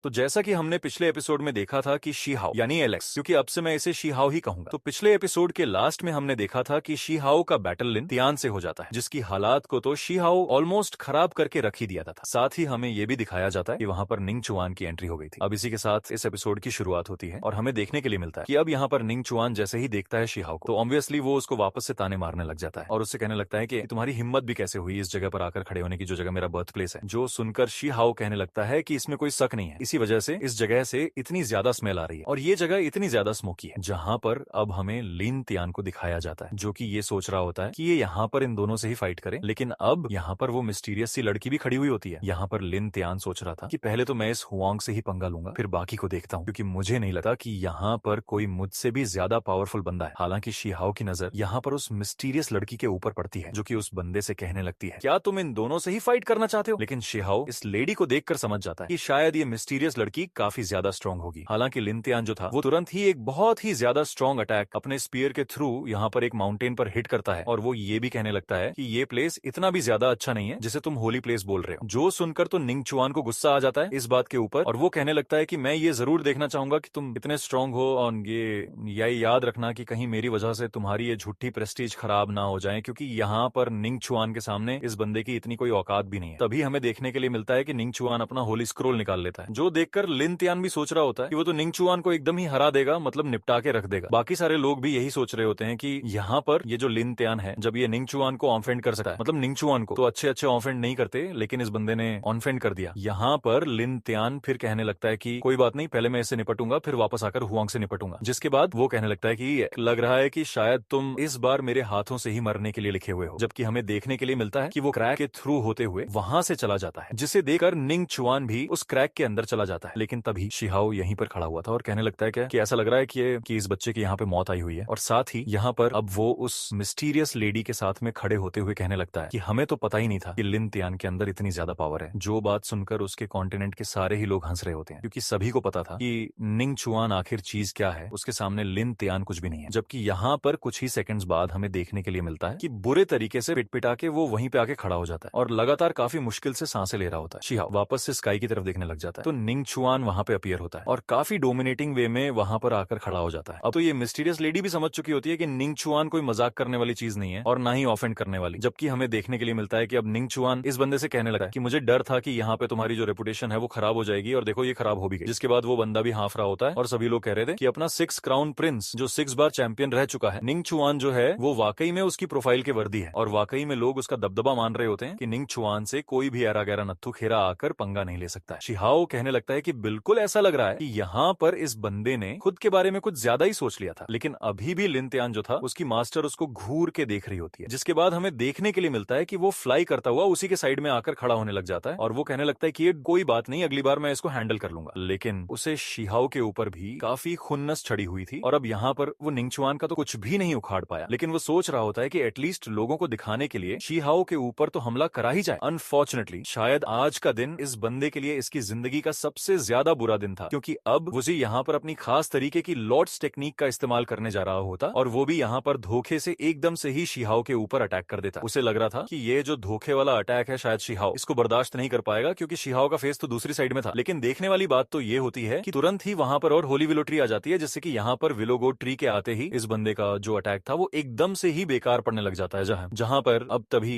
तो जैसा कि हमने पिछले एपिसोड में देखा था कि शी हाओ यानी एलेक्स, क्योंकि अब से मैं इसे शी हाओ ही कहूंगा। तो पिछले एपिसोड के लास्ट में हमने देखा था कि शी हाओ का बैटल लिन तियान से हो जाता है, जिसकी हालात को तो शी हाओ ऑलमोस्ट खराब करके रख ही दिया था। साथ ही हमें यह भी दिखाया जाता है कि वहां पर निंग चुआन की एंट्री हो गई थी। अब इसी के साथ इस एपिसोड की शुरुआत होती है और हमें देखने के लिए मिलता है कि अब यहाँ पर निंग चुआन जैसे ही देखता है शी हाओ को, तो ऑब्वियसली वो उसको वापस से ताने मारने लग जाता है और उससे कहने लगता है कि तुम्हारी हिम्मत भी कैसे हुई इस जगह पर आकर खड़े होने की, जो जगह मेरा बर्थ प्लेस है। जो सुनकर शी हाओ कहने लगता है कि इसमें कोई शक नहीं है, इसी वजह से इस जगह से इतनी ज्यादा स्मेल आ रही है और ये जगह इतनी ज्यादा स्मोकी है। जहां पर अब हमें लिन तियान को दिखाया जाता है, जो कि ये सोच रहा होता है कि ये यहाँ पर इन दोनों से ही फाइट करे, लेकिन अब यहाँ पर वो मिस्टीरियस सी लड़की भी खड़ी हुई होती है। यहाँ पर लिन तियान सोच रहा था कि पहले तो मैं इस हुआंग से ही पंगा लूंगा, फिर बाकी को देखता हूँ, क्योंकि मुझे नहीं लगता कि यहाँ पर कोई मुझसे भी ज्यादा पावरफुल बंदा है। हालांकि शी हाओ की नजर यहाँ पर उस मिस्टीरियस लड़की के ऊपर पड़ती है, जो कि उस बंदे से कहने लगती है, क्या तुम इन दोनों से ही फाइट करना चाहते हो? लेकिन शी हाओ इस लेडी को देखकर समझ जाता है कि शायद ये मिस्टीरियस लड़की काफी ज्यादा स्ट्रांग होगी। हालांकि लिन तियान जो था वो तुरंत ही एक बहुत ही ज्यादा स्ट्रांग अटैक अपने स्पीयर के थ्रू यहाँ पर एक माउंटेन पर हिट करता है और वो ये भी कहने लगता है कि ये प्लेस इतना भी ज्यादा अच्छा नहीं है जिसे तुम होली प्लेस बोल रहे हो। जो सुनकर तो निंग चुआन को गुस्सा आ जाता है इस बात के ऊपर और वो कहने लगता है कि मैं ये जरूर देखना चाहूंगा कि तुम इतने स्ट्रांग हो और ये याद रखना कि कहीं मेरी वजह से तुम्हारी ये झूठी प्रेस्टीज खराब ना हो जाए, क्योंकि यहाँ पर निंग चुआन के सामने इस बंदे की इतनी कोई औकात भी नहीं है। तभी हमें देखने के लिए मिलता है कि निंग चुआन अपना होली स्क्रोल निकाल लेता है, जो देखकर लिन तियान भी सोच रहा होता है कि वो तो निंग चुआन को एकदम ही हरा देगा, मतलब निपटा के रख देगा। बाकी सारे लोग भी यही सोच रहे होते हैं कि यहाँ पर ये जो लिन तियान है, जब ये निंग चुआन को ऑफेंड कर सकता है, मतलब निंग चुआन को तो अच्छे अच्छे ऑफेंड नहीं करते, लेकिन इस बंदे ने ऑफेंड कर दिया। यहाँ पर लिन तियान फिर कहने लगता है कि कोई बात नहीं, पहले मैं इससे निपटूंगा, फिर वापस आकर हुआंग से निपटूंगा। जिसके बाद वो कहने लगता है कि लग रहा है कि शायद तुम इस बार मेरे हाथों से ही मरने के लिए लिखे हुए हो, जबकि हमें देखने के लिए मिलता है कि वो क्रैक के थ्रू होते हुए वहां से चला जाता है, जिसे देखकर निंग चुआन भी उस क्रैक के अंदर चला जाता है। लेकिन तभी शी हाओ यहीं पर खड़ा हुआ था और कहने लगता है कि ऐसा लग रहा है कि इस बच्चे की यहाँ पे मौत आई हुई है। और साथ ही यहाँ पर अब वो उस मिस्टीरियस लेडी के साथ में खड़े होते हुए कहने लगता है कि हमें तो पता ही नहीं था कि लिन तियान के अंदर इतनी ज्यादा पावर है। जो बात सुनकर उसके कॉन्टिनेंट के सारे ही लोग हंस रहे होते हैं, क्योंकि सभी को पता था कि निंग चुआन आखिर चीज क्या है, उसके सामने लिन तियान कुछ भी नहीं है। जबकि यहाँ पर कुछ ही सेकंड्स बाद हमें देखने के लिए मिलता है कि बुरे तरीके से पिटपिटा के वो वहीं पे आके खड़ा हो जाता है और लगातार काफी मुश्किल से सांसें ले रहा होता है। शी हाओ वापस से स्काई की तरफ देखने लग जाता है तो निंग चुआन वहां पे अपीयर होता है और काफी डोमिनेटिंग वे में वहां पर आकर खड़ा हो जाता है। अब तो ये मिस्टीरियस लेडी भी समझ चुकी होती है कि निंग चुआन कोई मजाक करने वाली चीज नहीं है और ना ही ऑफेंड करने वाली। जबकि हमें देखने के लिए मिलता है कि अब निंग चुआन इस बंदे से कहने लगा कि मुझे डर था कि यहाँ पे तुम्हारी जो रेपुटेशन है वो खराब हो जाएगी, और देखो ये खराब हो भी गई। जिसके बाद वो बंदा भी हाफ रहा होता है और सभी लोग कह रहे थे कि अपना 6 क्राउन प्रिंस जो 6 बार चैंपियन रह चुका है, निंग चुआन जो है वो वाकई में उसकी प्रोफाइल के वर्दी है और वाकई में लोग उसका दबदबा मान रहे होते हैं कि निंग चुआन से कोई भी ऐरा गैरा नत्थु खेरा आकर पंगा नहीं ले सकता है। शी हाओ कहने लगता है कि बिल्कुल ऐसा लग रहा है कि यहाँ पर इस बंदे ने खुद के बारे में कुछ ज्यादा ही सोच लिया था, लेकिन अभी भी लिन तियान जो था उसकी मास्टर उसको घूर के देख रही होती है। जिसके बाद हमें देखने के लिए मिलता है कि वो फ्लाई करता हुआ उसी के साइड में आकर खड़ा होने लग जाता है और वो कहने लगता है कि ये कोई बात नहीं, अगली बार मैं इसको हैंडल कर लूंगा। लेकिन उसे शी हाओ के ऊपर भी काफी खुन्नस चढ़ी हुई थी और अब यहाँ पर वो निंग चुआन का तो कुछ भी नहीं उखाड़ पाया, लेकिन वो सोच रहा होता है कि एटलीस्ट लोगों को दिखाने के लिए शी हाओ के ऊपर तो हमला करा ही जाए। अनफॉर्चुनेटली शायद आज का दिन इस बंदे के लिए इसकी जिंदगी का सबसे ज्यादा बुरा दिन था, क्योंकि अब उसे यहाँ पर अपनी खास तरीके की लॉर्ड्स टेक्निक का इस्तेमाल करने जा रहा होता और वो भी यहाँ पर धोखे से एकदम से ही शी हाओ के ऊपर अटैक कर देता। उसे लग रहा था कि ये जो धोखे वाला अटैक है शायद शी हाओ इसको बर्दाश्त नहीं कर पाएगा, क्योंकि शी हाओ का फेस तो दूसरी साइड में था। लेकिन देखने वाली बात तो ये होती है कि तुरंत ही वहां पर और होली विलो ट्री आ जाती है, जिससे कि यहाँ पर विलो गोट ट्री के आते ही इस बंदे का जो अटैक था वो एकदम से ही बेकार पड़ने लग जाता है। जहाँ पर अब तभी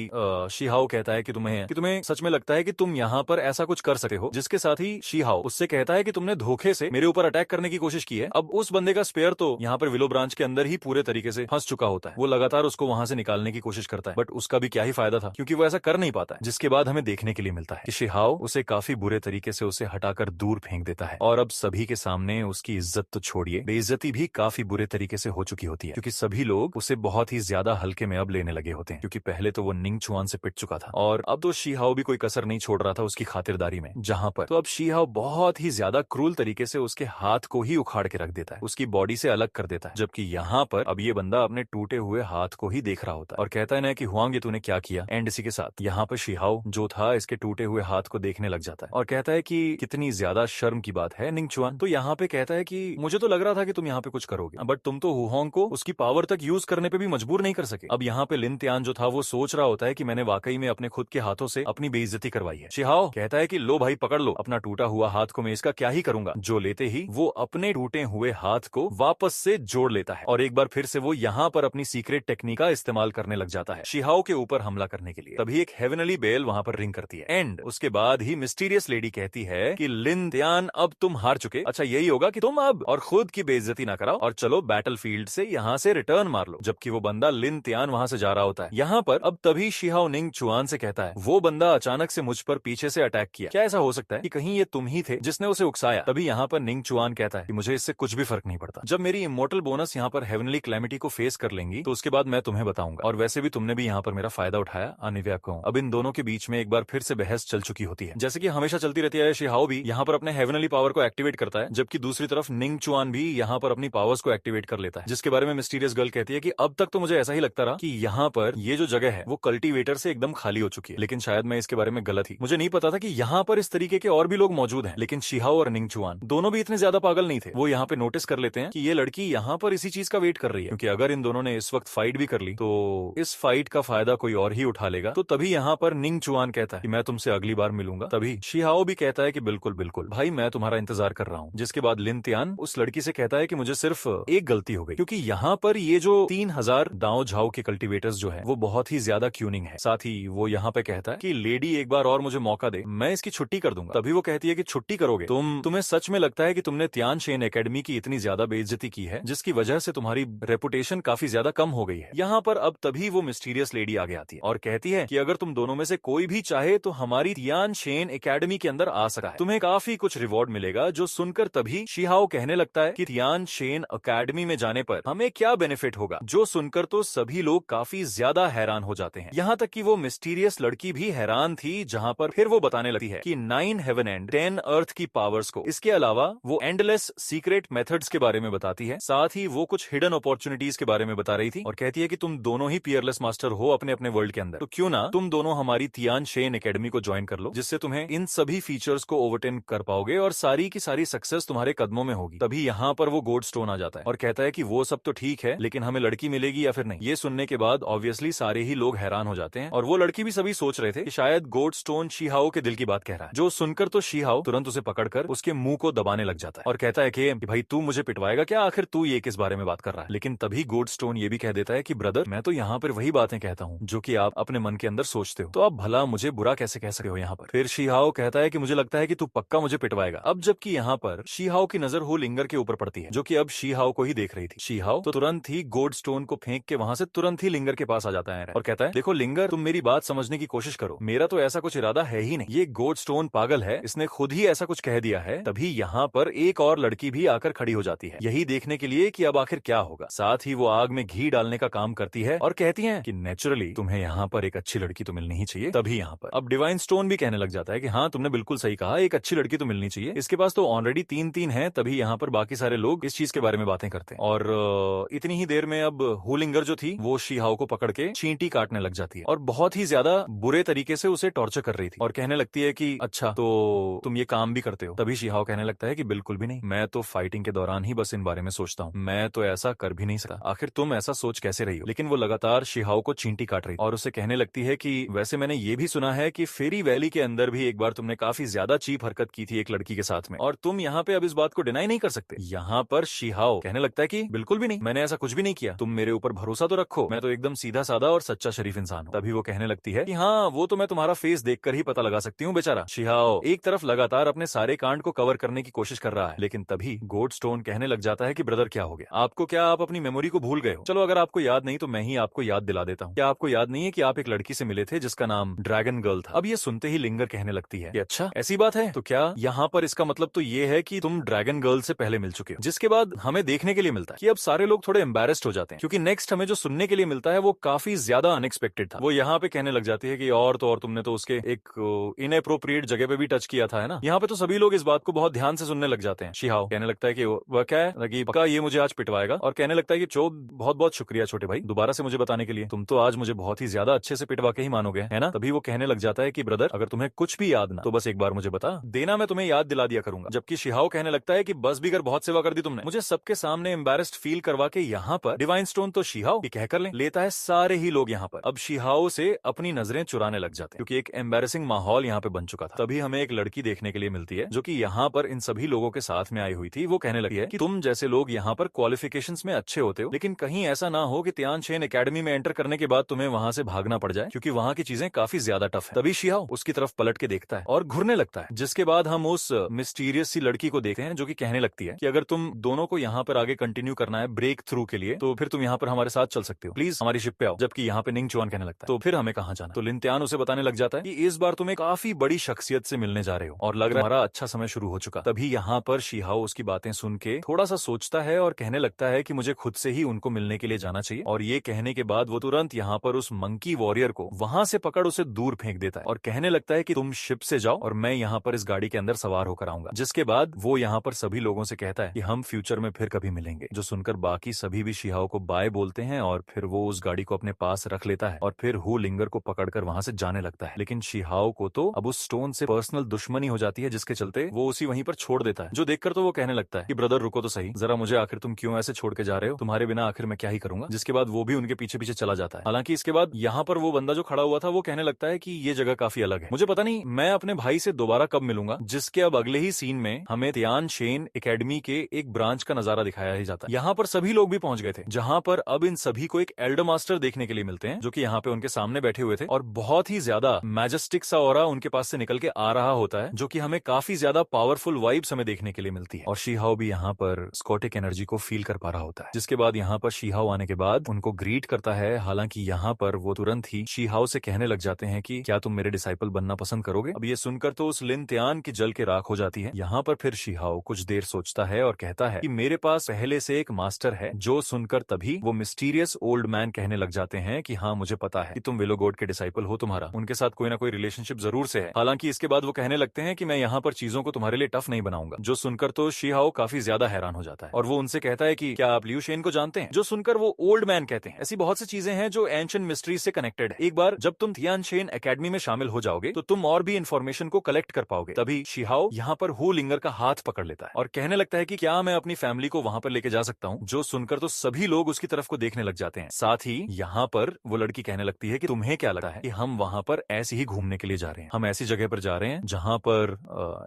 शी हाओ कहता है कि तुम्हें सच में लगता है कि तुम यहाँ पर ऐसा कुछ कर सकते हो, जिसके साथ ही शी हाओ उससे कहता है कि तुमने धोखे से मेरे ऊपर अटैक करने की कोशिश की है। अब उस बंदे का स्पेयर तो यहाँ पर विलो ब्रांच के अंदर ही पूरे तरीके से फंस चुका होता है। वो लगातार उसको वहां से निकालने की कोशिश करता है, बट उसका भी क्या ही फायदा था, क्योंकि वो ऐसा कर नहीं पाता है। जिसके बाद हमें देखने के लिए मिलता है कि शी हाओ उसे काफी बुरे तरीके से उसे हटाकर दूर फेंक देता है और अब सभी के सामने उसकी इज्जत तो छोड़िए, बेइज्जती भी काफी बुरे तरीके से हो चुकी होती है, क्योंकि सभी लोग उसे बहुत ही ज्यादा हल्के में अब लेने लगे होते हैं, क्योंकि पहले तो वो निंग चुआन से पिट चुका था और अब तो शी हाओ भी कोई कसर नहीं छोड़ रहा था उसकी खातिरदारी में। जहां पर तो अब शी हाओ बहुत ही ज्यादा क्रूल तरीके से उसके हाथ को ही उखाड़ के रख देता है, उसकी बॉडी से अलग कर देता है। जबकि यहाँ पर अब ये बंदा अपने टूटे हुए हाथ को ही देख रहा होता है और कहता है ना कि हुआंग ये तूने क्या किया। एंड इसी के साथ यहाँ पर शी हाओ जो था इसके टूटे हुए हाथ को देखने लग जाता है और कहता है कि कितनी ज्यादा शर्म की बात है निंग चुआन। तो यहाँ पे कहता है कि मुझे तो लग रहा था कि तुम यहाँ पे कुछ करोगे, बट तुम तो हुआंग को उसकी पावर तक यूज करने पे भी मजबूर नहीं कर सके। अब यहाँ पे लिन तियान जो था वो सोच रहा होता है कि मैंने वाकई में अपने खुद के हाथों से अपनी बेइज्जती करवाई है। शी हाओ कहता है कि लो भाई पकड़ लो अपना टूटा हुआ हाथ को मैं इसका क्या ही करूंगा, जो लेते ही वो अपने टूटे हुए हाथ को वापस से जोड़ लेता है और एक बार फिर से वो यहाँ पर अपनी सीक्रेट टेक्निक का इस्तेमाल करने लग जाता है शिहाओ के ऊपर हमला करने के लिए। तभी एक हेवनली बेल वहां पर रिंग करती है एंड उसके बाद ही मिस्टीरियस लेडी कहती है कि लिन तियान अब तुम हार चुके, अच्छा यही होगा कि तुम अब और खुद की बेइज्जती ना कराओ और चलो बैटलफील्ड से यहाँ से रिटर्न मार लो। जबकि वो बंदा लिन तियान वहां से जा रहा होता है। यहाँ पर अब तभी शिहाओ निंग चुआन से कहता है वो बंदा अचानक से मुझ पर पीछे से अटैक किया, क्या ऐसा हो सकता है कि कहीं ये तुम ही थे जिसने उसे उकसाया। तभी यहाँ पर निंग चुआन कहता है कि मुझे इससे कुछ भी फर्क नहीं पड़ता, जब मेरी इमोर्टल बोनस यहाँ पर हेवनली क्लैमिटी को फेस कर लेंगी तो उसके बाद मैं तुम्हें बताऊंगा। और वैसे भी तुमने भी यहाँ पर मेरा फायदा उठाया अनिव्या को। अब इन दोनों के बीच में एक बार फिर से बहस चल चुकी होती है, जैसे कि हमेशा चलती रहती है। शिहाओ भी यहाँ पर अपने हेवनली पावर को एक्टिवेट करता है, जबकि दूसरी तरफ निंग चुआन भी यहाँ पर अपनी पावर्स को एक्टिवेट कर लेता है, जिसके बारे में मिस्टीरियस गर्ल कहती है कि अब तक तो मुझे ऐसा ही लगता रहा कि यहाँ पर ये जो जगह है वो कल्टीवेटर से एकदम खाली हो चुकी है, लेकिन शायद मैं इसके बारे में गलत ही, मुझे नहीं पता था कि यहाँ पर इस तरीके के और भी लोग मौजूद हैं। लेकिन शिहाओ और निंग चुआन दोनों भी इतने ज्यादा पागल नहीं थे, वो यहाँ पे नोटिस कर लेते हैं कि ये लड़की यहाँ पर इसी चीज का वेट कर रही है, क्योंकि अगर इन दोनों ने इस वक्त फाइट भी कर ली तो इस फाइट का फायदा कोई और ही उठा लेगा। तो तभी यहाँ पर निंग चुआन कहता है कि मैं तुमसे अगली बार मिलूंगा। तभी शिहाओ भी कहता है कि बिल्कुल बिल्कुल भाई, मैं तुम्हारा इंतजार कर रहा हूँ। जिसके बाद लिन तियान उस लड़की से कहता है कि मुझे सिर्फ एक गलती हो गई, क्योंकि यहाँ पर ये जो 3000 दाओ झाओ के कल्टीवेटर्स जो है वो बहुत ही ज्यादा क्यूनिंग है। साथ ही वो यहाँ पे कहता है कि लेडी एक बार और मुझे मौका दे, मैं इसकी छुट्टी कर दूंगा। तभी वो कहती है कि छुट्टी करोगे तुम्हें सच में लगता है कि तुमने तियान शेन एकेडमी की इतनी ज्यादा बेइज्जती की है जिसकी वजह से तुम्हारी रेपुटेशन काफी ज्यादा कम हो गई है। यहाँ पर अब तभी वो मिस्टीरियस लेडी आगे आती है और कहती है कि अगर तुम दोनों में से कोई भी चाहे तो हमारी तियान शेन एकेडमी के अंदर आ सकता है, तुम्हें काफी कुछ रिवॉर्ड मिलेगा। जो सुनकर तभी शिहाओ कहने लगता है कि तियान शेन एकेडमी में जाने पर हमें क्या बेनिफिट होगा। जो सुनकर तो सभी लोग काफी ज्यादा हैरान हो जाते हैं, यहाँ तक कि वो मिस्टीरियस लड़की भी हैरान थी। जहाँ पर फिर वो बताने लगती है कि 9 हेवन एंड 10 अर्थ की पावर्स को, इसके अलावा वो एंडलेस सीक्रेट मेथड्स के बारे में बताती है। साथ ही वो कुछ हिडन अपॉर्चुनिटीज के बारे में बता रही थी और कहती है कि तुम दोनों ही पियरलेस मास्टर हो अपने अपने वर्ल्ड के अंदर, तो क्यों ना तुम दोनों हमारी तियान शेन एकेडमी को ज्वाइन कर लो, जिससे तुम्हें इन सभी फीचर्स को ओवरटेन कर पाओगे और सारी की सारी सक्सेस तुम्हारे कदमों में होगी। तभी यहाँ पर वो गोल्ड स्टोन आ जाता है और कहता है कि वो सब तो ठीक है, लेकिन हमें लड़की मिलेगी या फिर नहीं। ये सुनने के बाद ऑब्वियसली सारे ही लोग हैरान हो जाते हैं और वो लड़की भी सभी सोच रहे थे कि शायद गोल्ड स्टोन शिहाओ के दिल की बात कह रहा है। जो सुनकर तो शिहाओ तुरंत उसे पकड़कर उसके मुंह को दबाने लग जाता है और कहता है कि भाई तू मुझे पिटवाएगा क्या, आखिर तू ये किस बारे में बात कर रहा है। लेकिन तभी गोल्ड स्टोन ये भी कह देता है कि ब्रदर, मैं तो यहाँ पर वही बातें कहता हूँ जो कि आप अपने मन के अंदर सोचते हो, तो आप भला मुझे बुरा कैसे कह सकते हो यहाँ पर। फिर शिहाओ कहता है कि मुझे लगता है कि तू पक्का मुझे पिटवाएगा। अब जबकि यहाँ पर शिहाओ की नजर हो लिंगर के ऊपर पड़ती है, जो कि अब शिहाओ को ही देख रही थी। शिहाओ तो तुरंत ही गोल्ड स्टोन को फेंक के वहां से तुरंत ही लिंगर के पास आ जाता है और कहता है, देखो लिंगर, तुम मेरी बात समझने की कोशिश करो, मेरा तो ऐसा कुछ इरादा है ही नहीं, ये गोल्ड स्टोन पागल है, इसने खुद ही ऐसा कुछ कह दिया है। तभी यहाँ पर एक और लड़की भी आकर खड़ी हो जाती है, यही देखने के लिए कि अब आखिर क्या होगा। साथ ही वो आग में घी डालने का काम करती है और कहती है कि नेचुरली तुम्हें यहाँ पर एक अच्छी लड़की तो मिलनी ही चाहिए। तभी यहाँ पर अब डिवाइन स्टोन भी कहने लग जाता है कि हाँ, तुमने बिल्कुल सही कहा, एक अच्छी लड़की तो मिलनी चाहिए, इसके पास तो ऑलरेडी 3 है। तभी यहाँ पर बाकी सारे लोग इस चीज के बारे में बातें करते हैं और इतनी ही देर में अब हुलिंगर जो थी वो शिहाओ को पकड़ के चींटी काटने लग जाती है और बहुत ही ज्यादा बुरे तरीके से उसे टॉर्चर कर रही थी और कहने लगती है कि अच्छा तो तुम ये काम भी करते हो। तभी शिहाओ कहने लगता है कि बिल्कुल भी नहीं, मैं तो फाइटिंग के दौरान ही बस इन बारे में सोचता हूँ, मैं तो ऐसा कर भी नहीं सकता, आखिर तुम ऐसा सोच कैसे रही हो। लेकिन वो लगातार शिहाओ को चींटी काट रही और उसे कहने लगती है कि वैसे मैंने ये भी सुना है कि फेरी वैली के अंदर भी एक बार तुमने काफी ज्यादा चीप हरकत की थी एक लड़की के साथ में, और तुम यहाँ पे अब इस बात को डिनाई नहीं कर सकते। यहाँ पर शिहाओ कहने लगता है कि बिल्कुल भी नहीं, मैंने ऐसा कुछ भी नहीं किया, तुम मेरे ऊपर भरोसा तो रखो, मैं तो एकदम सीधा साधा और सच्चा शरीफ इंसान हूँ। तभी वो कहने लगती है कि हाँ, वो तो मैं तुम्हारा फेस देखकर ही पता लगा सकती हूँ बेचारा। शिहाओ एक तरफ लगातार अपने सारे कांड को कवर करने की कोशिश कर रहा है, लेकिन तभी गोल्ड स्टोन कहने लग जाता है कि ब्रदर क्या हो गया आपको, क्या आप अपनी मेमोरी को भूल गए हो? चलो अगर आपको याद नहीं तो मैं ही आपको याद दिला देता हूँ। क्या आपको याद नहीं है कि आप एक लड़की से मिले थे जिसका नाम ड्रैगन गर्ल था? अब ये सुनते ही लिंगर कहने लगती है कि अच्छा ऐसी बात है, तो क्या यहाँ पर इसका मतलब तो ये है कि तुम ड्रैगन गर्ल से पहले मिल चुके हो? जिसके बाद हमें देखने के लिए मिलता है कि अब सारे लोग थोड़े एम्बेरेस्ड हो जाते हैं, क्योंकि नेक्स्ट हमें जो सुनने के लिए मिलता है वो काफी ज्यादा अनएक्सपेक्टेड था। वो यहाँ पे कहने लग जाती है कि और तो और तुमने तो उसके एक इनएप्रोप्रिएट जगह पे भी टच किया था, है ना? यहाँ पे तो सभी लोग इस बात को बहुत ध्यान से सुनने लग जाते हैं। शिहाओ कहने लगता है कि वह क्या है कि पक्का ये मुझे आज पिटवाएगा, और कहने लगता है कि बहुत बहुत शुक्रिया छोटे भाई दोबारा से मुझे बताने के लिए, तुम तो आज मुझे बहुत ही ज्यादा अच्छे से पिटवा के ही मानोगे, है ना? तभी वो कहने लग जाता है कि ब्रदर, अगर तुम्हें कुछ भी याद ना तो बस एक बार मुझे बता देना, मैं तुम्हें याद दिला दिया करूंगा। जबकि शिहाओ कहने लगता है कि बस भी कर, बहुत सेवा कर दी तुमने, मुझे सबके सामने एम्बेरेस्ड फील करवा के यहाँ पर डिवाइन स्टोन तो शिहाओ ये कहकर लेता है। सारे ही लोग यहाँ पर अब शिहाओ से अपनी नजरें चुराने लग जाते हैं, क्योंकि एक एम्बेरेसिंग माहौल यहाँ पे बन चुका था। तभी हमें एक लड़की देखने देखने के लिए मिलती है, जो कि यहाँ पर इन सभी लोगों के साथ में आई हुई थी। वो कहने लगी है कि तुम जैसे लोग यहाँ पर क्वालिफिकेशंस में अच्छे होते हो, लेकिन कहीं ऐसा ना हो कि तियानशेन एकेडमी में एंटर करने के बाद तुम्हें वहां से भागना पड़ जाए, क्योंकि वहां की चीजें काफी ज्यादा टफ है। तभी शिहाओ उसकी तरफ पलट के देखता है और घुरने लगता है, जिसके बाद हम उस मिस्टीरियस सी लड़की को देखते हैं जो कि कहने लगती है कि अगर तुम दोनों को यहाँ पर आगे कंटिन्यू करना है ब्रेक थ्रू के लिए, तो फिर तुम यहाँ पर हमारे साथ चल सकते हो, प्लीज हमारी शिप पे आओ। जबकि यहाँ पे निंग चुआन कहने लगता है तो फिर हमें कहाँ जाना। तो लिन तियान उसे बताने लग जाता है कि इस बार तुम एक काफी बड़ी शख्सियत से मिलने जा रहे हो और लग रहा है हमारा अच्छा समय शुरू हो चुका। तभी यहाँ पर शिहाओ उसकी बातें सुन के थोड़ा सा सोचता है और कहने लगता है कि मुझे खुद से ही उनको मिलने के लिए जाना चाहिए। और ये कहने के बाद वो तुरंत यहाँ पर उस मंकी वॉरियर को वहां से पकड़ उसे दूर फेंक देता है और कहने लगता है कि तुम शिप से जाओ और मैं यहाँ पर इस गाड़ी के अंदर सवार होकर आऊंगा। जिसके बाद वो यहाँ पर सभी लोगों से कहता है कि हम फ्यूचर में फिर कभी मिलेंगे। जो सुनकर बाकी सभी भी शिहाओ को बाय बोलते हैं और फिर वो उस गाड़ी को अपने पास रख लेता है और फिर हु लिंगर को पकड़कर वहां से जाने लगता है। लेकिन शिहाओ को तो अब उस स्टोन से पर्सनल दुश्मनी हो जाती है, जिसके चलते वो उसी वहीं पर छोड़ देता है। जो देखकर तो वो कहने लगता है कि ब्रदर रुको तो सही, जरा मुझे आखिर तुम क्यों ऐसे छोड़ के जा रहे हो, तुम्हारे बिना आखिर मैं क्या ही करूंगा। जिसके बाद वो भी उनके पीछे पीछे चला जाता है। हालांकि इसके बाद यहाँ पर वो बंदा जो खड़ा हुआ था वो कहने लगता है कि ये जगह काफी अलग है, मुझे पता नहीं मैं अपने भाई से दोबारा कब मिलूंगा। जिसके अब अगले ही सीन में हमें तियानशेन एकेडमी के एक ब्रांच का नजारा दिखाया ही जाता है। यहाँ पर सभी लोग भी पहुंच गए थे, जहाँ पर अब इन सभी को एक एल्डर मास्टर देखने के लिए मिलते हैं, जो कि यहाँ पे उनके सामने बैठे हुए थे और बहुत ही ज्यादा मैजेस्टिक सा ऑरा उनके पास से निकल के आ रहा होता है, जो कि हमें काफी ज्यादा पावरफुल वाइब्स हमें देखने के लिए मिलती है। और शिहाओ भी यहाँ पर स्कॉटिक एनर्जी को फील कर पा रहा होता है। जिसके बाद यहाँ पर शिहाओ आने के बाद उनको ग्रीट करता है। हालांकि यहाँ पर वो तुरंत ही शिहाओ से कहने लग जाते हैं कि क्या तुम मेरे डिसाइपल बनना पसंद करोगे। अब ये सुनकर तो उस लिन तियान की जल के राख हो जाती है। यहाँ पर फिर शिहाओ कुछ देर सोचता है और कहता है कि मेरे पास पहले से एक मास्टर है। जो सुनकर तभी वो मिस्टीरियस ओल्ड मैन कहने लग जाते हैं कि हाँ मुझे पता है कि तुम विलो गॉड के डिसाइपल हो, तुम्हारा उनके साथ कोई ना कोई रिलेशनशिप जरूर से है। हालांकि इसके बाद वो कहने लगते हैं कि मैं यहाँ पर चीजों को तुम्हारे लिए टफ नहीं बनाऊंगा। जो सुनकर तो शिहाओ काफी ज्यादा हैरान हो जाता है और वो उनसे कहता है कि क्या आप लियू शेन को जानते हैं। जो सुनकर वो ओल्ड मैन कहते हैं ऐसी बहुत सी चीजें हैं जो एंशिएंट मिस्ट्रीज से कनेक्टेड है। एक बार जब तुम तियानशेन एकेडमी में शामिल हो जाओगे तो तुम और भी इन्फॉर्मेशन को कलेक्ट कर पाओगे। तभी शिहाओ यहाँ पर हु लिंगर का हाथ पकड़ लेता है और कहने लगता है कि क्या मैं अपनी फैमिली को वहां पर लेके जा सकता हूँ। जो सुनकर तो सभी लोग उसकी तरफ को देखने लग जाते हैं। साथ ही यहाँ पर वो लड़की कहने लगती है कि तुम्हें क्या लगता है कि हम वहां पर ऐसे ही घूमने के लिए जा रहे हैं, हम ऐसी जगह पर जा रहे हैं जहां पर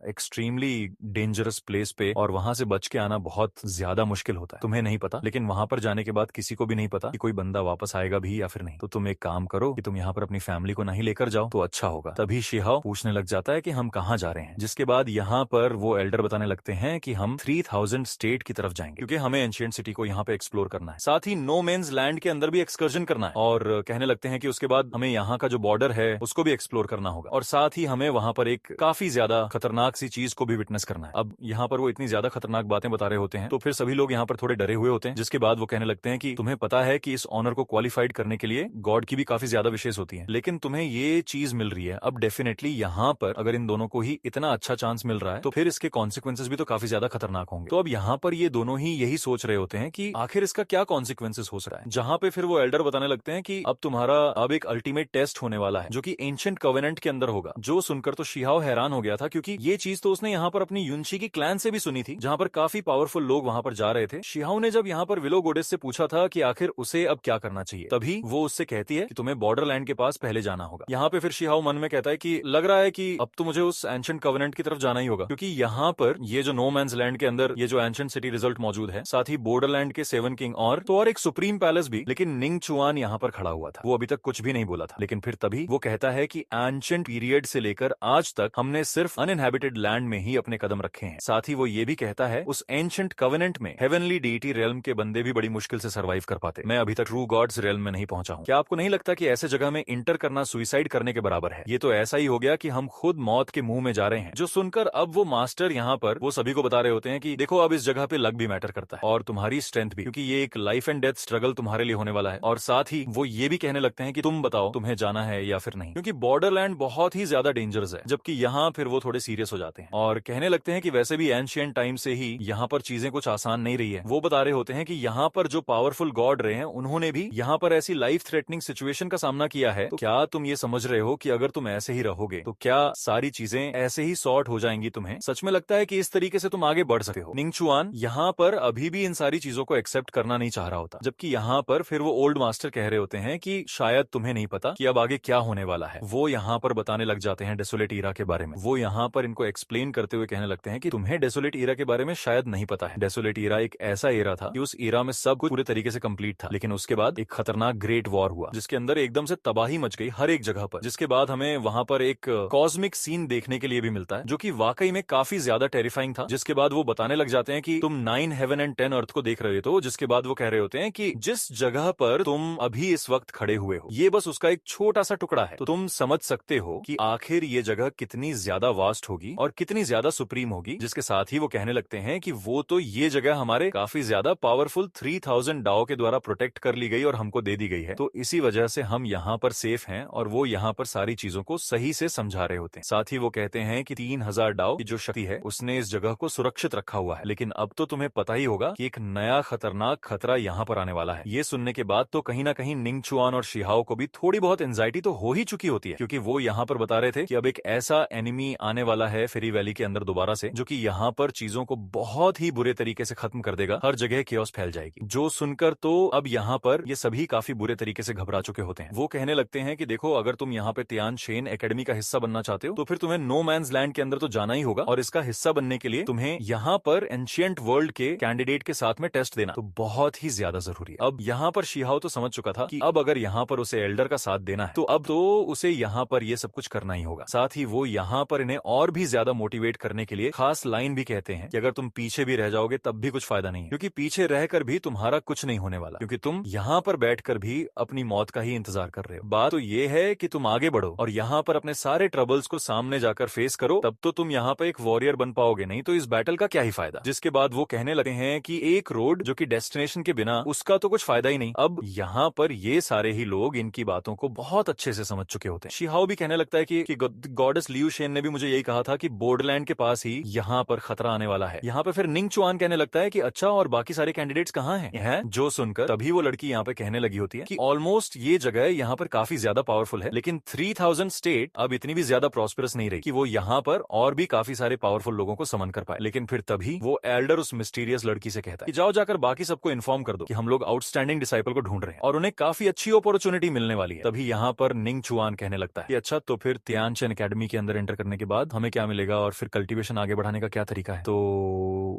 एक्सट्रीमली डेंजरस प्लेस पे और वहां से बच के आना बहुत ज्यादा मुश्किल होता है। तुम्हें नहीं पता, लेकिन वहां पर जाने के बाद किसी को भी नहीं पता कि कोई बंदा वापस आएगा भी या फिर नहीं। तो तुम एक काम करो कि तुम यहाँ पर अपनी फैमिली को नहीं लेकर जाओ तो अच्छा होगा। तभी शिहाओ पूछने लग जाता है कि हम कहाँ जा रहे हैं। जिसके बाद यहाँ पर वो एल्डर बताने लगते हैं कि हम 3000 स्टेट की तरफ जाएंगे, क्योंकि हमें एंशिएंट सिटी को यहाँ पे एक्सप्लोर करना है। साथ ही नो मेन्स लैंड के अंदर भी एक्सकर्जन करना है और कहने लगते हैं कि उसके बाद हमें यहाँ का जो बॉर्डर है उसको भी एक्सप्लोर करना होगा और साथ ही हमें वहां पर एक काफी ज्यादा खतरनाक सी चीज को भी विटनेस करना है। अब यहाँ पर वो इतनी ज्यादा खतरनाक बातें बता रहे होते हैं तो फिर सभी लोग यहाँ पर थोड़े डरे हुए होते हैं। जिसके बाद वो कहने लगते हैं कि तुम्हें पता है कि इस ऑनर को क्वालिफाइड करने के लिए गॉड की भी काफी ज्यादा विशेष होती है, लेकिन तुम्हें ये चीज मिल रही है। अब डेफिनेटली यहाँ पर अगर इन दोनों को ही इतना अच्छा चांस मिल रहा है तो फिर इसके कॉन्सिक्वेंसेज भी तो काफी ज्यादा खतरनाक होंगे। तो अब यहाँ पर ये दोनों ही यही सोच रहे होते हैं कि आखिर इसका क्या कॉन्सिक्वेंसेज हो सकता है। जहां पे फिर वो एल्डर बताने लगते हैं कि अब तुम्हारा अब एक अल्टीमेट टेस्ट होने वाला है, जो कि एंशिएंट कवेनेंट के अंदर होगा। जो सुनकर तो शिहाओ हैरान हो गया था, क्योंकि ये चीज तो उसने यहाँ पर अपनी युनशी की क्लैन से भी सुनी थी, जहां पर काफी पावरफुल लोग वहां पर जा रहे थे। शिहाओ ने जब यहाँ पर विलो गोडेस से पूछा था कि आखिर उसे अब क्या करना चाहिए, तभी वो उससे कहती है कि तुम्हें बॉर्डरलैंड के पास पहले जाना होगा। यहाँ पे फिर शिहाओ मन में कहता है कि लग रहा है कि अब तो मुझे उस एंशिएंट कवेनेंट की तरफ जाना ही होगा, क्योंकि यहाँ पर ये जो नो मैंस लैंड के अंदर ये जो एंशिएंट सिटी रिजल्ट मौजूद है, साथ ही बॉर्डरलैंड के 7 किंग और एक सुप्रीम पैलेस भी। लेकिन निंग चुआन यहाँ पर खड़ा हुआ था, वो अभी तक कुछ भी नहीं बोला था। लेकिन फिर तभी वो कहता है कि एंशिएंट पीरियड से लेकर आज तक हमने सिर्फ अनइनहैबिटेड लैंड में ही अपने कदम रखे हैं। साथ ही वो ये भी कहता है उस एंशिएंट कवेनेंट में हेवनली डीटी रेल्म के बंदे भी बड़ी मुश्किल से सर्वाइव कर पाते। मैं अभी तक ट्रू गॉड्स रेल्म में नहीं पहुंचा हूं। क्या आपको नहीं लगता कि ऐसे जगह में इंटर करना सुइसाइड करने के बराबर है? ये तो ऐसा ही हो गया कि हम खुद मौत के मुंह में जा रहे हैं। जो सुनकर अब वो मास्टर यहाँ पर वो सभी को बता रहे होते हैं कि देखो अब इस जगह पे लक भी मैटर करता है और तुम्हारी स्ट्रेंथ भी, क्योंकि ये एक लाइफ एंड डेथ स्ट्रगल तुम्हारे लिए होने वाला है। और साथ ही वो ये भी कहने लगते हैं कि तुम बताओ तुम्हें जाना है या फिर नहीं, क्योंकि बॉर्डरलैंड बहुत ही ज्यादा डेंजरस है। जबकि यहाँ फिर वो थोड़े सीरियस हो जाते हैं और कहने लगते हैं कि वैसे भी एंशिएंट टाइम से ही यहाँ पर चीजें कुछ आसान नहीं रही है। वो बता रहे होते हैं कि यहाँ पर जो पावरफुल गॉड रहे हैं उन्होंने भी यहाँ पर ऐसी लाइफ थ्रेटनिंग सिचुएशन का सामना किया है। तो क्या तुम ये समझ रहे हो कि अगर तुम ऐसे ही रहोगे तो क्या सारी चीजें ऐसे ही सॉर्ट हो जाएंगी? तुम्हें सच में लगता है कि इस तरीके से तुम आगे बढ़ सकते हो? निंग चुआन यहाँ पर अभी भी इन सारी चीजों को एक्सेप्ट करना नहीं चाह रहा होता, जबकि यहाँ पर फिर वो ओल्ड मास्टर कह रहे होते हैं कि शायद तुम्हें नहीं पता कि अब आगे क्या होने वाला है। वो यहाँ पर बताने लग जाते हैं डेसोलेट ईरा के बारे में। वो यहाँ पर इनको एक्सप्लेन करते हुए कहने लगते हैं कि तुम्हें डेसोलेट ईरा के बारे में शायद नहीं पता है। डेसोलेट ईरा एक ऐसा एरा था कि उस ईरा में सब कुछ पूरे तरीके से कंप्लीट था, लेकिन उसके बाद एक खतरनाक ग्रेट वॉर हुआ जिसके अंदर एकदम से तबाही मच गई हर एक जगह पर, जिसके बाद हमें वहां पर एक कॉस्मिक सीन देखने के लिए भी मिलता है जो कि वाकई में काफी ज्यादा टेरिफाइंग था। जिसके बाद वो बताने लग जाते हैं कि तुम 9 हेवन एंड 10 अर्थ को देख रहे हो, जिसके बाद वो कह रहे होते हैं कि जिस जगह पर तुम अभी इस वक्त खड़े हुए हो ये बस उसका एक छोटा सा टुकड़ा है, तो तुम समझ सकते हो कि आखिर ये जगह कितनी ज्यादा वास्ट होगी और कितनी ज्यादा सुप्रीम होगी। जिसके साथ ही वो कहने लगते हैं कि वो तो ये जगह हमारे काफी ज्यादा पावरफुल 3000 डाओ के द्वारा प्रोटेक्ट कर ली गई और हमको दे दी गई है, तो इसी वजह से हम यहाँ पर सेफ हैं। और वो यहाँ पर सारी चीजों को सही से समझा रहे होते हैं। साथ ही वो कहते हैं कि 3000 डाओ की जो शक्ति है उसने इस जगह को सुरक्षित रखा हुआ है, लेकिन अब तो तुम्हें पता ही होगा कि एक नया खतरनाक खतरा यहाँ पर आने वाला है। ये सुनने के बाद तो कहीं ना कहीं निंग चुआन और शिहाओ को भी थोड़ी बहुत एंजाइटी तो हो ही चुकी होती है, क्योंकि वो यहाँ पर बता रहे थे कि अब एक ऐसा एनिमी आने वाला है फेरी वैली के अंदर दोबारा से, जो कि यहाँ पर चीजों को बहुत ही बुरे तरीके से खत्म कर देगा, हर जगह केओस फैल जाएगी। जो सुनकर तो अब यहाँ पर ये सभी काफी बुरे तरीके से घबरा चुके होते हैं। वो कहने लगते हैं कि देखो, अगर तुम यहाँ पे तियान शेन एकेडमी का हिस्सा बनना चाहते हो तो फिर तुम्हें नो मैंस लैंड के अंदर तो जाना ही होगा, और इसका हिस्सा बनने के लिए तुम्हें यहाँ पर एंशिएंट वर्ल्ड के कैंडिडेट के साथ में टेस्ट देना तो बहुत ही ज्यादा जरूरी है। अब यहाँ पर शिहाओ तो समझ चुका था कि अब अगर यहाँ पर उसे एल्डर का साथ देना है तो अब तो उसे यहाँ पर ये सब कुछ करना ही होगा। साथ ही वो यहाँ पर इन्हें और भी ज्यादा मोटिवेट करने के लिए खास लाइन भी कहते हैं कि अगर तुम पीछे भी रह जाओगे तब भी कुछ फायदा नहीं है, क्योंकि पीछे रहकर भी तुम्हारा कुछ नहीं होने वाला, क्योंकि तुम यहाँ पर बैठकर भी अपनी मौत का ही इंतजार कर रहे हो। बात तो ये है कि तुम आगे बढ़ो और यहाँ पर अपने सारे ट्रबल्स को सामने जाकर फेस करो, तब तो तुम यहाँ पर एक वॉरियर बन पाओगे, नहीं तो इस बैटल का क्या ही फायदा। जिसके बाद वो कहने लगे हैं कि एक रोड जो कि डेस्टिनेशन के बिना, उसका तो कुछ फायदा ही नहीं। अब यहाँ पर ये सारे ही लोग इनकी बातों को बहुत अच्छे से समझ चुके होते हैं। शिहाओ भी कहने लगता है कि गॉडेस लियू शेन ने भी मुझे यही कहा था कि बॉर्डरलैंड के पास ही यहाँ पर खतरा आने वाला है। यहाँ पे फिर निंग चुआन कहने लगता है कि अच्छा, और बाकी सारे कैंडिडेट्स कहाँ हैं? जो सुनकर तभी वो लड़की यहाँ पे कहने लगी होती है कि ऑलमोस्ट ये जगह यहाँ पर काफी ज्यादा पावरफुल है, लेकिन 3000 स्टेट अब इतनी भी ज्यादा प्रॉस्पेरस नहीं रही कि वो यहाँ पर और भी काफी सारे पावरफुल लोगों को समन कर पाए। लेकिन फिर तभी वो एल्डर उस मिस्टीरियस लड़की से कहता है कि जाओ जाकर बाकी सबको इन्फॉर्म कर दो कि हम लोग आउटस्टैंडिंग डिसाइपल को ढूंढ रहे हैं और उन्हें काफी अच्छी अपॉर्चुनिटी मिलने वाली है। तभी यहाँ पर निंग चुआन कहने लगता है कि अच्छा, तो फिर तियानचेन एकेडमी के अंदर एंटर करने के बाद हमें क्या मिलेगा और फिर कल्टीवेशन आगे बढ़ाने का क्या तरीका है। तो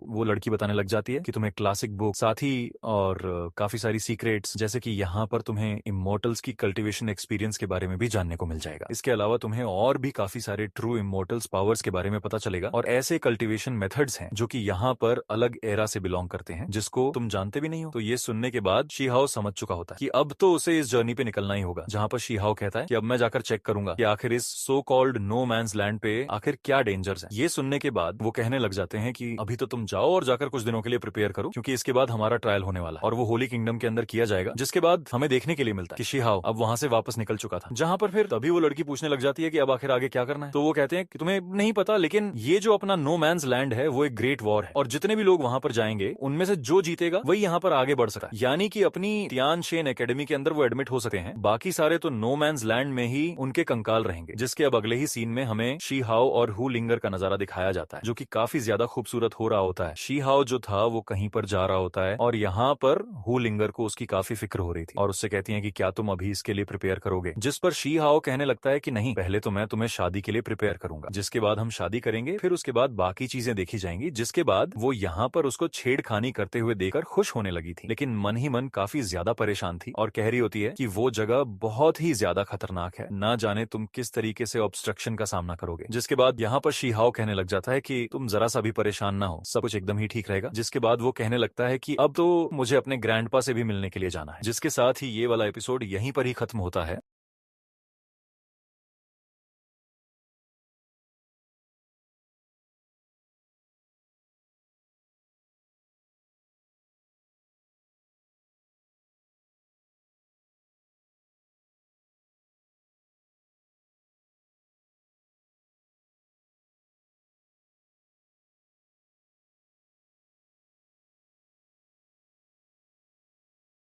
वो लड़की बताने लग जाती है कि तुम्हें क्लासिक बुक, साथ ही और काफी सारी सीक्रेट्स, जैसे कि यहाँ पर तुम्हें इमोर्टल्स की कल्टीवेशन एक्सपीरियंस के बारे में भी जानने को मिल जाएगा। इसके अलावा तुम्हें और भी काफी सारे ट्रू इमोर्टल्स पावर्स के बारे में पता चलेगा, और ऐसे कल्टीवेशन मेथड्स हैं जो कि यहाँ पर अलग एरा से बिलोंग करते हैं, जिसको तुम जानते भी नहीं हो। तो ये सुनने के बाद शिहाओ समझ चुका होता है कि अब तो उसे इस जर्नी पे निकलना ही होगा, जहाँ पर शिहाओ कहता है कि अब मैं जाकर चेक करूंगा कि आखिर इस so called no man's land पे आखिर क्या डेंजर्स हैं। ये सुनने के बाद वो कहने लग जाते हैं कि अभी तो तुम जाओ और जाकर कुछ दिनों के लिए प्रिपेयर करो, क्योंकि इसके बाद हमारा ट्रायल होने वाला है और वो होली किंगडम के अंदर किया जाएगा। जिसके बाद हमें देखने के लिए मिलता है कि शिहाओ अब वहां से वापस निकल चुका था, जहां पर फिर तभी वो लड़की पूछने लग जाती है कि अब आखिर आगे क्या करना है। तो वो कहते हैं कि तुम्हें नहीं पता, लेकिन ये जो अपना नो मैंस लैंड है वो एक ग्रेट वॉर है, और जितने भी लोग वहां पर जाएंगे उनमें से जो जीतेगा वही यहाँ पर आगे बढ़ सकता है। यानी कि अपनी तियान शेन एकेडमी के अंदर वो एडमिट हो सकते हैं, बाकी सारे तो नो मैंस लैंड में ही उनके कंकाल रहेंगे। जिसके अब अगले ही सीन में हमें शिहाओ और हु लिंगर का नजारा दिखाया जाता है, जो कि काफी ज्यादा खूबसूरत हो रहा होता है। शिहाओ जो था वो कहीं पर जा रहा होता है और यहाँ पर हु लिंगर को उसकी काफी फिक्र हो रही थी, और उससे कहती है कि क्या तुम अभी इसके लिए प्रिपेयर करोगे। जिस पर शिहाओ कहने लगता है कि नहीं, पहले तो मैं तुम्हें शादी के लिए प्रिपेयर करूंगा, जिसके बाद हम शादी करेंगे, फिर उसके बाद बाकी चीजें देखी जाएंगी। जिसके बाद वो यहाँ पर उसको छेड़खानी करते हुए देखकर खुश होने लगी थी, लेकिन मन ही मन काफी ज्यादा परेशान थी और कह रही होती है कि वो जगह बहुत ही ज्यादा खतरनाक है, ना जाने तुम किस तरीके से ऑब्स्ट्रक्शन का सामना करोगे। जिसके बाद यहाँ पर शिहाओ कहने लग जाता है कि तुम जरा सा भी परेशान ना हो, सब कुछ एकदम ही ठीक रहेगा। जिसके बाद वो कहने लगता है कि अब तो मुझे अपने ग्रैंडपा से भी मिलने के लिए जाना है। जिसके साथ ही ये वाला एपिसोड यहीं पर ही खत्म होता है।